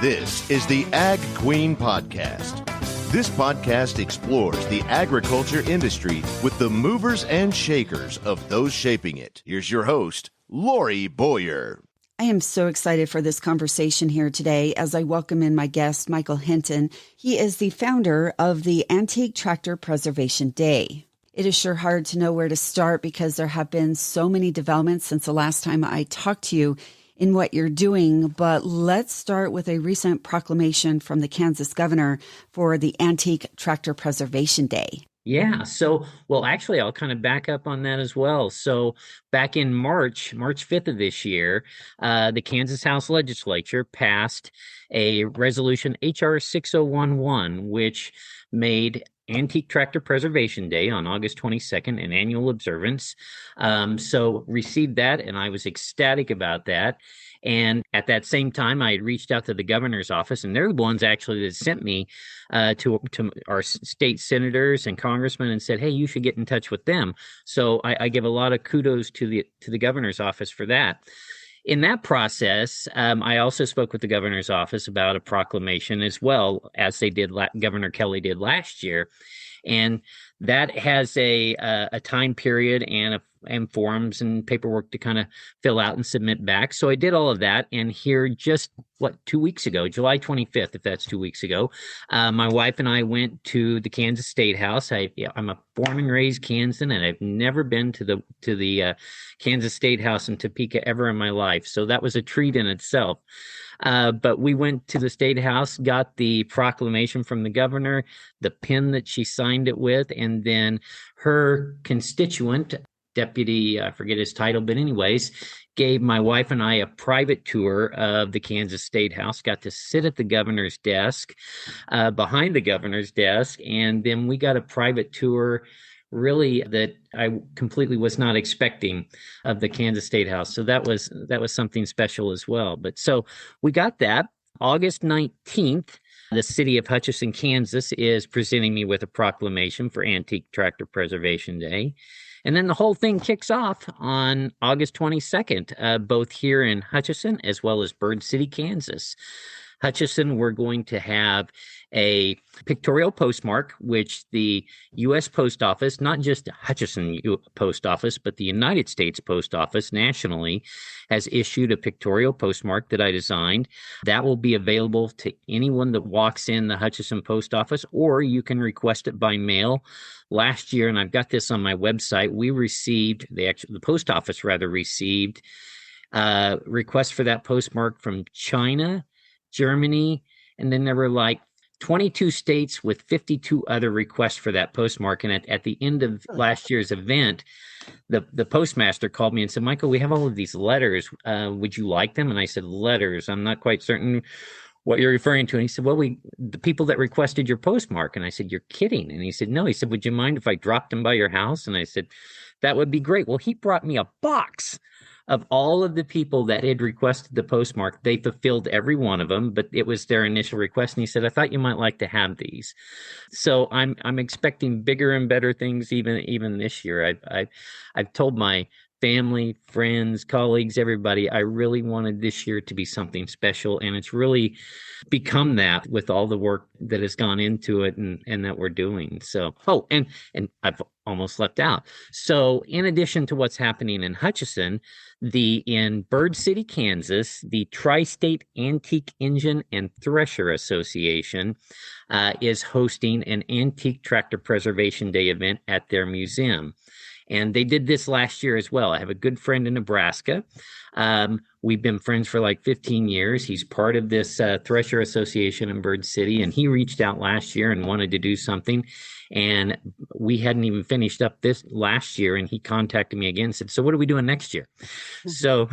This is the Ag Queen Podcast. This podcast explores the agriculture industry with the movers and shakers of those shaping it. Here's your host, Lori Boyer. I am so excited for this conversation here today as I welcome in my guest, Michael Hinton. He is the founder of the Antique Tractor Preservation Day. It is sure hard to know where to start because there have been so many developments since the last time I talked to you in what you're doing, but let's start with a recent proclamation from the Kansas governor for the Antique Tractor Preservation Day. Yeah. Actually, I'll kind of back up on that as well. So back in March 5th of this year, the Kansas House Legislature passed a resolution, H.R. 6011, which made Antique Tractor Preservation Day on August 22nd an annual observance. So received that, and I was ecstatic about that. And at that same time, I had reached out to the governor's office, and they're the ones actually that sent me to our state senators and congressmen and said, hey, you should get in touch with them. So I give a lot of kudos to the governor's office for that. In that process, I also spoke with the governor's office about a proclamation as well, as Governor Kelly did last year. And that has a time period and forms and paperwork to kind of fill out and submit back. So I did all of that. And here just 2 weeks ago, July 25th, if that's 2 weeks ago, my wife and I went to the Kansas State House. I'm a born and raised Kansan, and I've never been to the Kansas State House in Topeka ever in my life. So that was a treat in itself. But we went to the State House, got the proclamation from the governor, the pen that she signed it with, and then her constituent, deputy, I forget his title, but anyways, gave my wife and I a private tour of the Kansas State House, got to sit at the governor's desk, behind the governor's desk, and then we got a private tour really that I completely was not expecting of the Kansas State House. So that was something special as well. But so we got that. August 19th, the city of Hutchinson, Kansas is presenting me with a proclamation for Antique Tractor Preservation Day. And then the whole thing kicks off on August 22nd, both here in Hutchinson as well as Bird City, Kansas. Hutchinson, we're going to have a pictorial postmark, which the U.S. Post Office, not just Hutchinson Post Office, but the United States Post Office nationally, has issued a pictorial postmark that I designed. That will be available to anyone that walks in the Hutchinson Post Office, or you can request it by mail. Last year, and I've got this on my website, the post office received requests for that postmark from China, Germany, and then there were like 22 states with 52 other requests for that postmark. And at the end of last year's event, the postmaster called me and said, Michael, we have all of these letters. Would you like them? And I said, letters? I'm not quite certain what you're referring to. And he said, well, the people that requested your postmark. And I said, you're kidding. And he said, no. He said, would you mind if I dropped them by your house? And I said, that would be great. Well, he brought me a box of all of the people that had requested the postmark. They fulfilled every one of them, but it was their initial request. And he said, I thought you might like to have these. So I'm expecting bigger and better things even this year. I've told my family, friends, colleagues, everybody, I really wanted this year to be something special. And it's really become that with all the work that has gone into it and that we're doing. So, and I've almost left out. So in addition to what's happening in Hutchinson, in Bird City, Kansas, the Tri-State Antique Engine and Thresher Association is hosting an Antique Tractor Preservation Day event at their museum. And they did this last year as well. I have a good friend in Nebraska. We've been friends for like 15 years. He's part of this Thresher Association in Bird City, and he reached out last year and wanted to do something. And we hadn't even finished up this last year, and he contacted me again and said, so what are we doing next year? So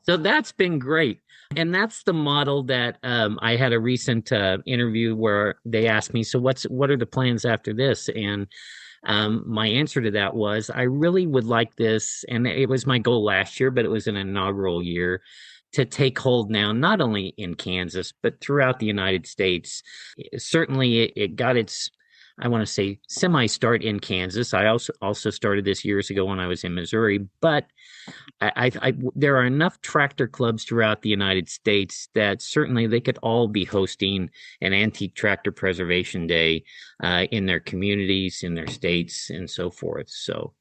that's been great. And that's the model that I had a recent interview where they asked me, so what are the plans after this? And my answer to that was, I really would like this, and it was my goal last year, but it was an inaugural year, to take hold now, not only in Kansas, but throughout the United States. Certainly, it got its I want to say semi-start in Kansas. I also started this years ago when I was in Missouri, but there are enough tractor clubs throughout the United States that certainly they could all be hosting an antique tractor preservation day in their communities, in their states, and so forth. So,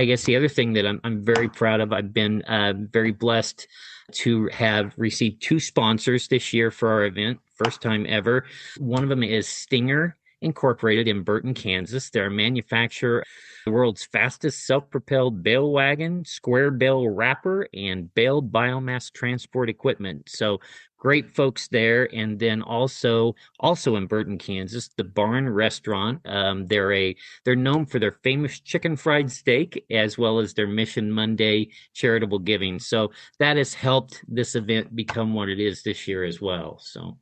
I guess the other thing that I'm very proud of, I've been very blessed to have received two sponsors this year for our event, first time ever. One of them is Stinger Incorporated in Burton, Kansas. They're a manufacturer the world's fastest self-propelled bale wagon, square bale wrapper, and bale biomass transport equipment. So great folks there. And then also in Burton, Kansas, the Barn Restaurant. They're known for their famous chicken fried steak as well as their Mission Monday charitable giving. So that has helped this event become what it is this year as well. So,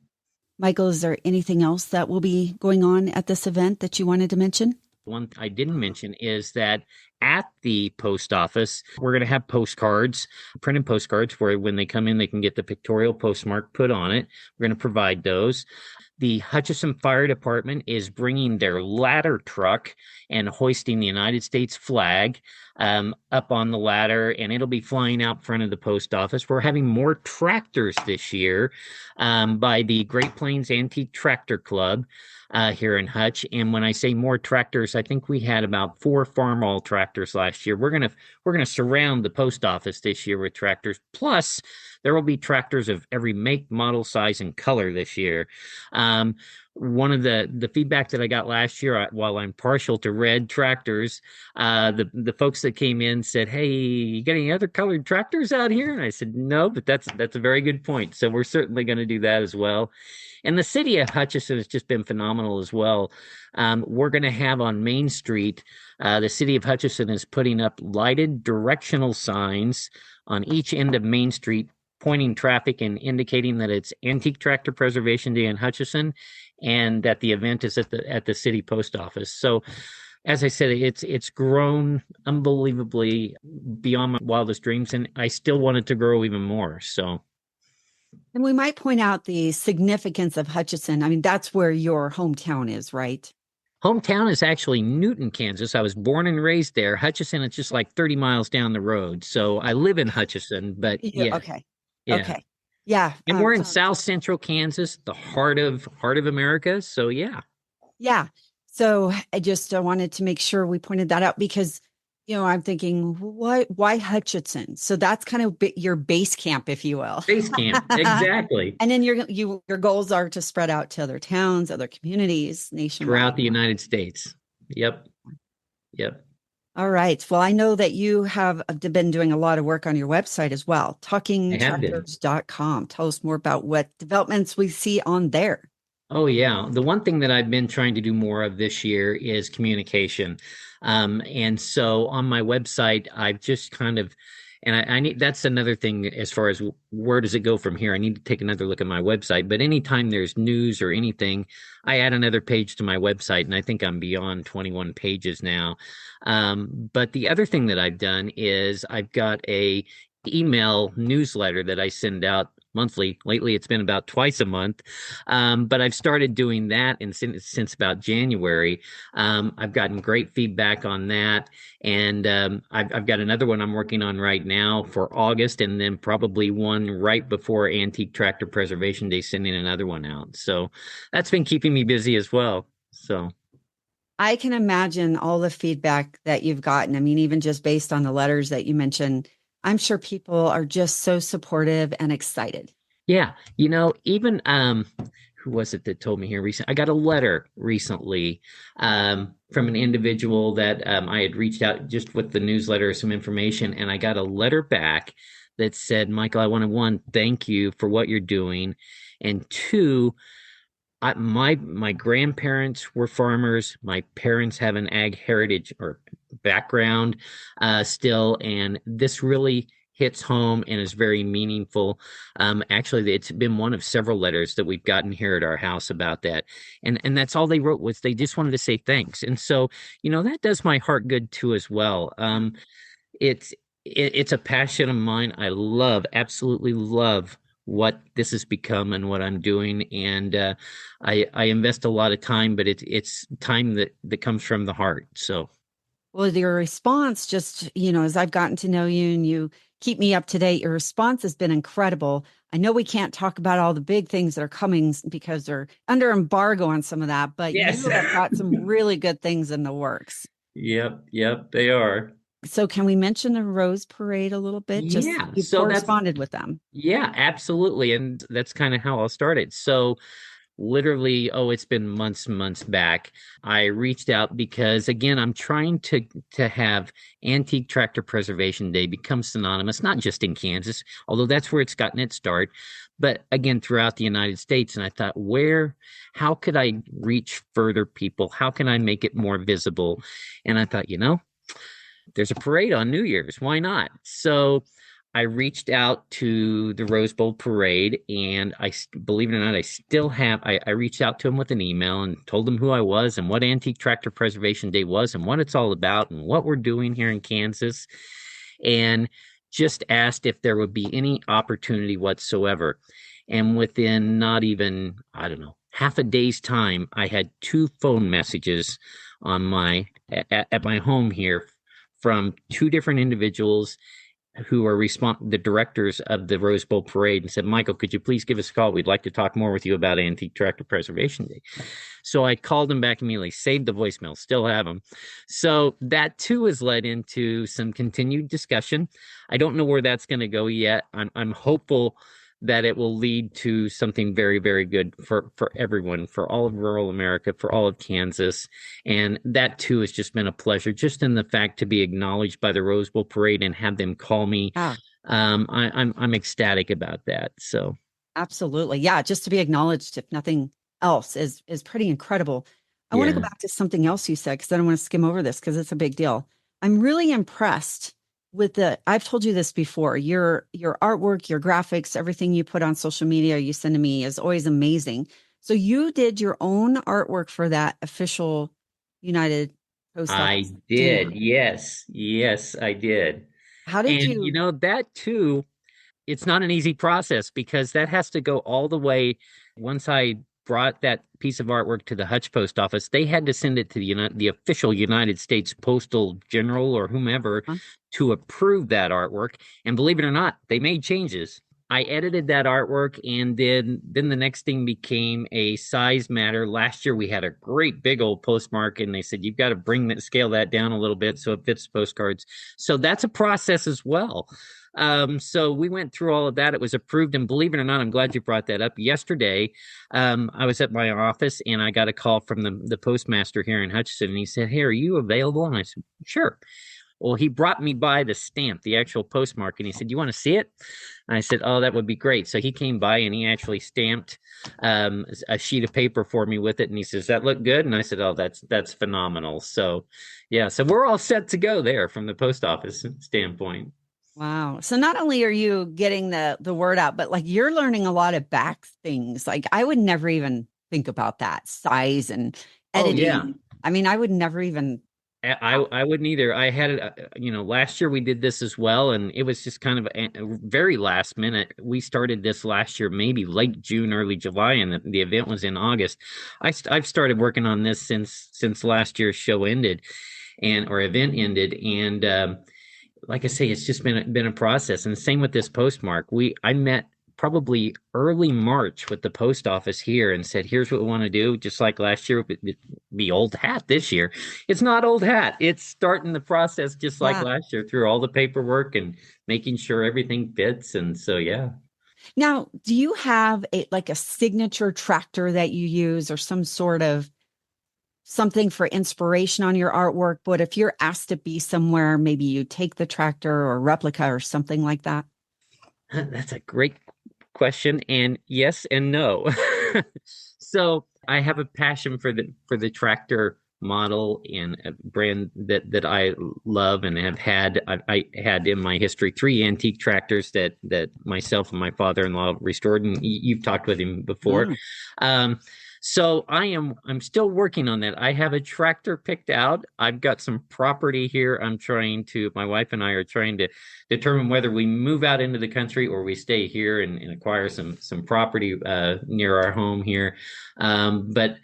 Michael, is there anything else that will be going on at this event that you wanted to mention? one I didn't mention is that at the post office, we're going to have postcards, printed postcards, where when they come in, they can get the pictorial postmark put on it. We're going to provide those. The Hutchinson Fire Department is bringing their ladder truck and hoisting the United States flag up on the ladder, and it'll be flying out front of the post office. We're having more tractors this year by the Great Plains Antique Tractor Club here in Hutch. And when I say more tractors, I think we had about 4 Farmall tractors last year. We're gonna surround the post office this year with tractors. Plus, there will be tractors of every make, model, size, and color this year. One of the feedback that I got last year, while I'm partial to red tractors, the folks that came in said, "Hey, you got any other colored tractors out here?" And I said, "No, but that's a very good point." So we're certainly going to do that as well. And the city of Hutchinson has just been phenomenal as well. We're going to have on Main Street, the city of Hutchinson is putting up lighted directional signs on each end of Main Street, pointing traffic and indicating that it's Antique Tractor Preservation Day in Hutchinson, and that the event is at the city post office. So, as I said, it's grown unbelievably beyond my wildest dreams, and I still want it to grow even more. So. And we might point out the significance of Hutchinson. I mean, that's where your hometown is, right? Hometown is actually Newton, Kansas. I was born and raised there. Hutchinson is just like 30 miles down the road. So I live in Hutchinson, but yeah. Okay. Yeah. Okay. Yeah. And we're in South Central Kansas, the heart of America. So yeah. Yeah. So I just wanted to make sure we pointed that out because, I'm thinking, why Hutchinson? So that's kind of your base camp, if you will. Base camp. Exactly. And then your goals are to spread out to other towns, other communities nationwide. Throughout the United States. Yep. All right. Well, I know that you have been doing a lot of work on your website as well, talkingtractors.com. Tell us more about what developments we see on there. Oh, yeah. The one thing that I've been trying to do more of this year is communication. And so on my website, I've just kind of, and I need, that's another thing as far as where does it go from here? I need to take another look at my website, but anytime there's news or anything, I add another page to my website, and I think I'm beyond 21 pages now. But the other thing that I've done is I've got a email newsletter that I send out monthly. Lately, it's been about twice a month, but I've started doing that, and since about January, I've gotten great feedback on that, and I've got another one I'm working on right now for August, and then probably one right before Antique Tractor Preservation Day, sending another one out. So that's been keeping me busy as well. So I can imagine all the feedback that you've gotten. I mean, even just based on the letters that you mentioned, I'm sure people are just so supportive and excited. Yeah. Even who was it that told me here recently? I got a letter recently from an individual that I had reached out just with the newsletter, some information, and I got a letter back that said, "Michael, I want to, one, thank you for what you're doing, and two, my grandparents were farmers. My parents have an ag heritage or background still, and this really hits home and is very meaningful." Actually, it's been one of several letters that we've gotten here at our house about that, and that's all they wrote, was they just wanted to say thanks. And so, that does my heart good too as well. It's a passion of mine. I absolutely love what this has become and what I'm doing. And I invest a lot of time, but it's time that comes from the heart. So Well, your response just, as I've gotten to know you and you keep me up to date, your response has been incredible. I know we can't talk about all the big things that are coming because they're under embargo on some of that, but yes. you have got some really good things in the works. Yep, they are. So can we mention the Rose Parade a little bit? Just Yeah. you've So that's corresponded with them. yeah, absolutely. And that's kind of how I'll start it. So literally, it's been months back. I reached out because again, I'm trying to have Antique Tractor Preservation Day become synonymous, not just in Kansas, although that's where it's gotten its start, but again throughout the United States. And I thought, how could I reach further people? How can I make it more visible? And I thought, there's a parade on New Year's. Why not? So I reached out to the Rose Bowl parade, and believe it or not, I still have. I reached out to him with an email and told him who I was and what Antique Tractor Preservation Day was and what it's all about and what we're doing here in Kansas, and just asked if there would be any opportunity whatsoever. And within not even, I don't know, half a day's time, I had 2 phone messages on at my home here from 2 different individuals who are the directors of the Rose Bowl Parade, and said, Michael, could you please give us a call? We'd like to talk more with you about Antique Tractor Preservation Day. So I called them back immediately, saved the voicemail, still have them. So that too has led into some continued discussion. I don't know where that's going to go yet. I'm hopeful that it will lead to something very, very good for everyone, for all of rural America, for all of Kansas. And that too has just been a pleasure, just in the fact to be acknowledged by the Rose Bowl Parade and have them call me. I'm ecstatic about that. So Absolutely. Yeah, just to be acknowledged, if nothing else, is pretty incredible. I want to go yeah. back to something else you said because I don't want to skim over this because it's a big deal. I'm really impressed with I've told you this before, your artwork, your graphics, everything you put on social media, you send to me is always amazing. So you did your own artwork for that official United Post I Office did. stamp. Yes, I did. How did And you? that too, it's not an easy process because that has to go all the way. Once I brought that piece of artwork to the Hutch Post Office, they had to send it to the official United States Postal General or whomever Huh? to approve that artwork. And believe it or not, they made changes. I edited that artwork, and then the next thing became a size matter. Last year we had a great big old postmark, and they said you've got to scale that down a little bit so it fits postcards. So that's a process as well. So we went through all of that. It was approved, and believe it or not, I'm glad you brought that up. Yesterday, I was at my office and I got a call from the postmaster here in Hutchinson, and he said, "Hey, are you available?" And I said, "Sure." Well, he brought me by the stamp, the actual postmark, and he said, "You want to see it?" And I said, "Oh, that would be great." So he came by and he actually stamped a sheet of paper for me with it, and he says, "That look good?" And I said, "Oh, that's phenomenal." So, yeah, so we're all set to go there from the post office standpoint. Wow. So not only are you getting the word out, but like you're learning a lot of back things. Like I would never even think about that size and Oh yeah. editing. I mean, I would never even. I wouldn't either. I had it, last year we did this as well, and it was just kind of a very last minute. We started this last year, maybe late June, early July, and the event was in August. I've started working on this since last year's show ended, or event ended, and like I say, it's just been a process. And same with this postmark. I met probably early March with the post office here and said, "Here's what we want to do." Just like last year, the old hat this year. It's not old hat. It's starting the process just like Yeah. last year through all the paperwork and making sure everything fits. And so, yeah. Now, do you have like a signature tractor that you use or some sort of something for inspiration on your artwork? But if you're asked to be somewhere, maybe you take the tractor or replica or something like that. That's a great question, and yes and no. So I have a passion for the tractor model and a brand that I love and have had. I had in my history 3 antique tractors that myself and my father-in-law restored, and you've talked with him before. Mm. Um, So I'm still working on that. I have a tractor picked out. I've got some property here. My wife and I are trying to determine whether we move out into the country or we stay here and acquire some property near our home here. But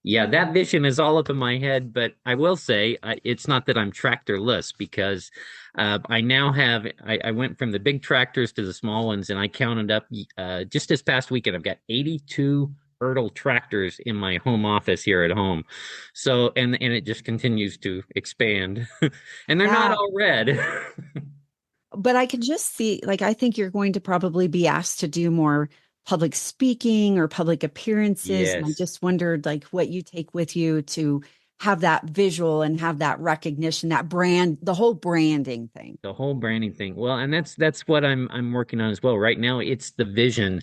yeah, that vision is all up in my head. But I will say it's not that I'm tractorless, because I went from the big tractors to the small ones, and I counted up just this past weekend, I've got 82 Ertl tractors in my home office here at home. So, and it just continues to expand. And they're not Yeah. all red. But I could just see, like, I think you're going to probably be asked to do more public speaking or public appearances. And I Yes. just wondered, like, what you take with you to have that visual and have that recognition, that brand, the whole branding thing. The whole branding thing. Well, and that's what I'm working on as well. Right now, it's the vision,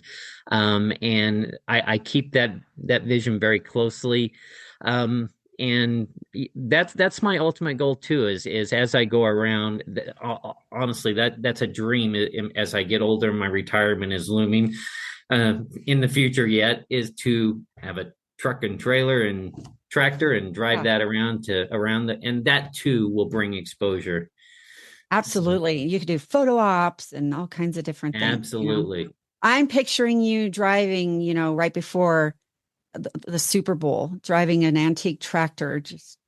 and I keep that vision very closely, and that's my ultimate goal too. Is as I go around, honestly, that's a dream. As I get older, my retirement is looming. In the future, yet is to have a truck and trailer and tractor and drive that around and that too will bring exposure. Absolutely. You could do photo ops and all kinds of different things. Absolutely. I'm picturing you driving, right before the Super Bowl, driving an antique tractor, just,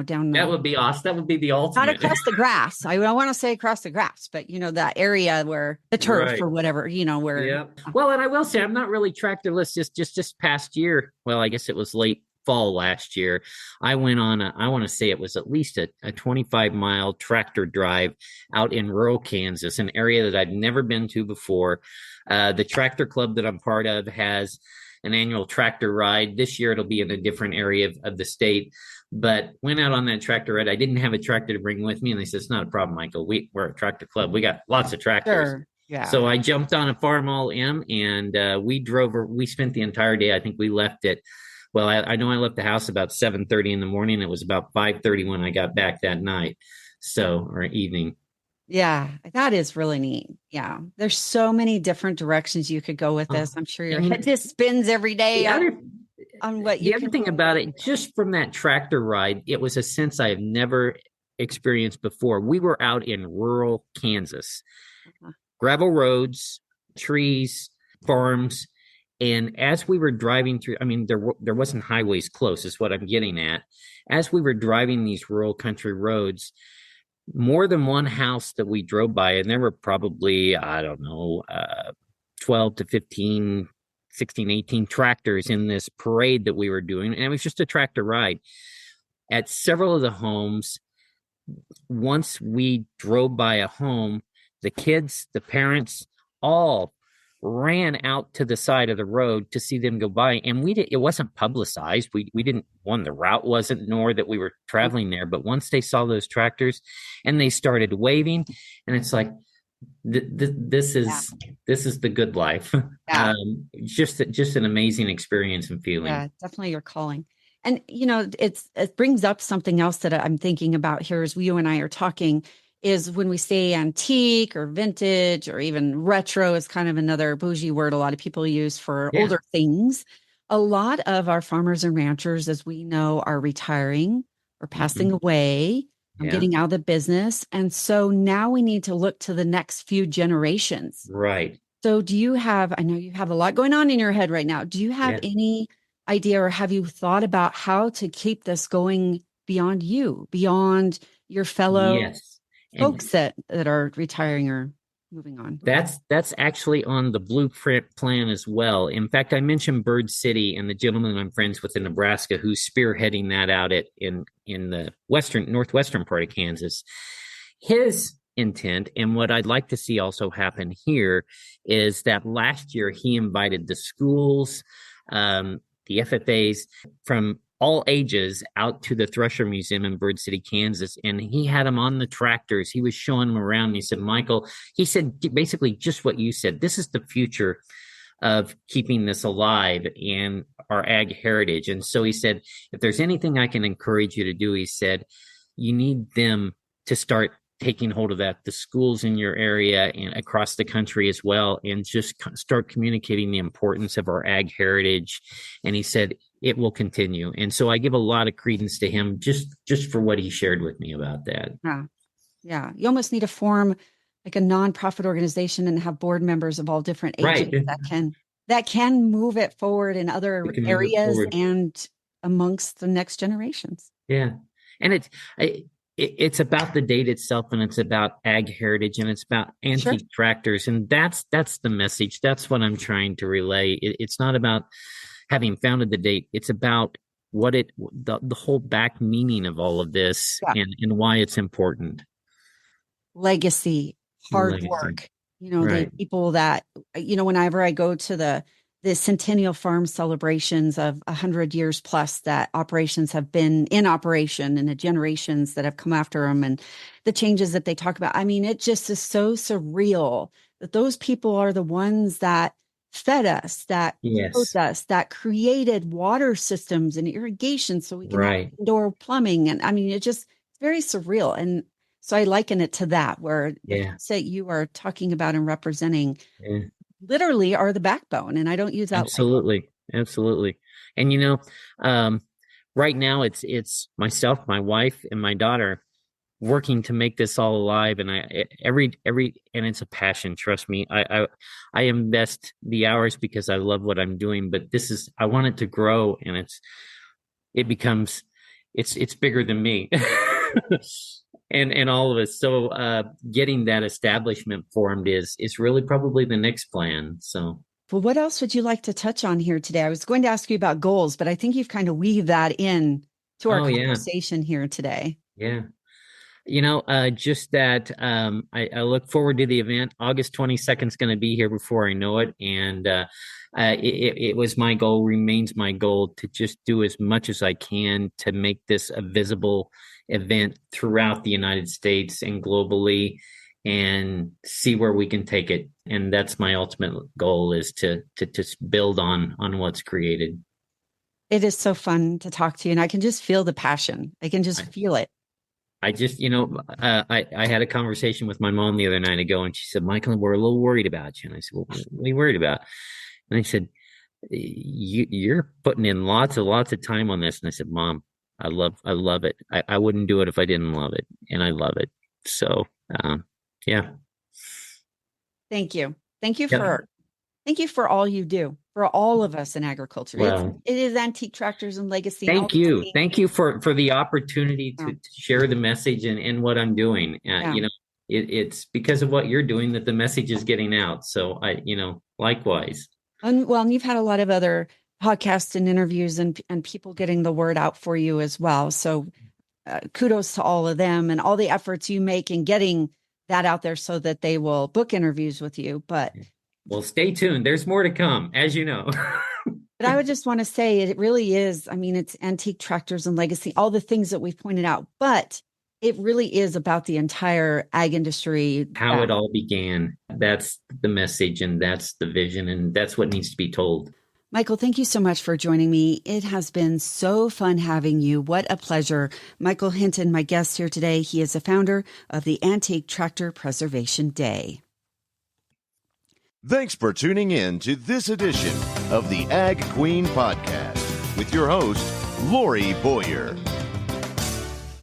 down That would be awesome. That would be the ultimate. Not across the grass. I want to say across the grass, but that area where the turf Right. or whatever, where. Yeah. Well, and I will say I'm not really tractorless. Just this past year. Well, I guess it was late fall last year. I went on I want to say it was at least a 25-mile tractor drive out in rural Kansas, an area that I'd never been to before. The tractor club that I'm part of has an annual tractor ride. This year it'll be in a different area of the state. But went out on that tractor ride. I didn't have a tractor to bring with me, and they said, "It's not a problem, Michael. We're a tractor club. We got lots of tractors." Sure. Yeah. So I jumped on a Farm All M, and we drove. We spent the entire day. I think we left it. Well, I know I left the house about 7:30 in the morning. It was about 5:30 when I got back that night. Or evening. Yeah, that is really neat. Yeah. There's so many different directions you could go with this. I'm sure your head just spins every day on what you The other thing about it, just from that tractor ride, it was a sense I have never experienced before. We were out in rural Kansas, gravel roads, trees, farms. And as we were driving through, there wasn't highways close, is what I'm getting at. As we were driving these rural country roads, more than one house that we drove by, and there were probably, 12 to 15, 16, 18 tractors in this parade that we were doing. And it was just a tractor ride. At several of the homes, once we drove by a home, the kids, the parents, all ran out to the side of the road to see them go by. And it wasn't publicized. We didn't, the route wasn't, nor that we were traveling there. But once they saw those tractors and they started waving, and it's like, this is the good life. Yeah. Just an amazing experience and feeling. Yeah, definitely your calling. And, it brings up something else that I'm thinking about here as you and I are talking, is when we say antique or vintage or even retro is kind of another bougie word a lot of people use for older things. A lot of our farmers and ranchers, as we know, are retiring or passing away, getting out of the business. And so now we need to look to the next few generations. Right. So I know you have a lot going on in your head right now. Do you have any idea, or have you thought about how to keep this going beyond you, beyond your fellow folks that are retiring or moving on? That's actually on the blueprint plan as well. In fact, I mentioned Bird City and the gentleman I'm friends with in Nebraska who's spearheading that out in the northwestern part of Kansas. His intent, and what I'd like to see also happen here, is that last year he invited the schools, the FFAs from all ages out to the Thresher Museum in Bird City, Kansas. And he had them on the tractors. He was showing them around. And he said, Michael, he said, basically just what you said. This is the future of keeping this alive and our ag heritage. And so he said, if there's anything I can encourage you to do, he said, you need them to start taking hold of that, the schools in your area and across the country as well, and just start communicating the importance of our ag heritage. And he said, it will continue. And so I give a lot of credence to him just for what he shared with me about that. Yeah. Yeah. You almost need to form like a nonprofit organization and have board members of all different ages Right. that can move it forward in other We can move it areas forward. and amongst the next generations. Yeah. And it's about the date itself, and it's about ag heritage, and it's about antique tractors. And that's the message. That's what I'm trying to relay. It's not about having founded the date. It's about the whole back meaning of all of this, and why it's important. Legacy, hard work. The people that, whenever I go to the Centennial Farm celebrations of 100 years plus that operations have been in operation, and the generations that have come after them, and the changes that they talk about. I mean, it just is so surreal that those people are the ones that fed us, that clothed us, that created water systems and irrigation so we can have indoor plumbing. And I mean, it's very surreal. And so I liken it to that, where the folks that you are talking about and representing literally are the backbone. And I don't use that. Absolutely. And right now it's myself, my wife, and my daughter working to make this all alive. And and it's a passion. Trust me. I invest the hours because I love what I'm doing, but I want it to grow, and it's bigger than me. And all of us. So getting that establishment formed is really probably the next plan. So, well, what else would you like to touch on here today? I was going to ask you about goals, but I think you've kind of weaved that in to our conversation here today. Yeah. Just that I look forward to the event. August 22nd is going to be here before I know it. And it was my goal, remains my goal, to just do as much as I can to make this a visible event throughout the United States and globally, and see where we can take it. And that's my ultimate goal, is to build on what's created. It is so fun to talk to you, and I can just feel the passion. I can just feel it. I just, I had a conversation with my mom the other night ago, and she said, "Michael, we're a little worried about you." And I said, "Well, what are you worried about?" And I said, "You're putting in lots of time on this." And I said, "Mom, I love it. I wouldn't do it if I didn't love it, and I love it." So, yeah. Thank you. Thank you for all you do for all of us in agriculture. Well, it is Antique Tractors and Legacy. Thank you. Thank you for the opportunity to share the message and what I'm doing. It's because of what you're doing that the message is getting out. So likewise. And you've had a lot of other podcasts and interviews and people getting the word out for you as well. So kudos to all of them and all the efforts you make in getting that out there so that they will book interviews with you. But well, stay tuned. There's more to come, as you know. But I would just want to say it really is. I mean, it's Antique Tractors and Legacy, all the things that we've pointed out, but it really is about the entire ag industry. How it all began. That's the message, and that's the vision, and that's what needs to be told. Michael, thank you so much for joining me. It has been so fun having you. What a pleasure. Michael Hinton, my guest here today. He is the founder of the Antique Tractor Preservation Day. Thanks for tuning in to this edition of the Ag Queen Podcast with your host, Lori Boyer.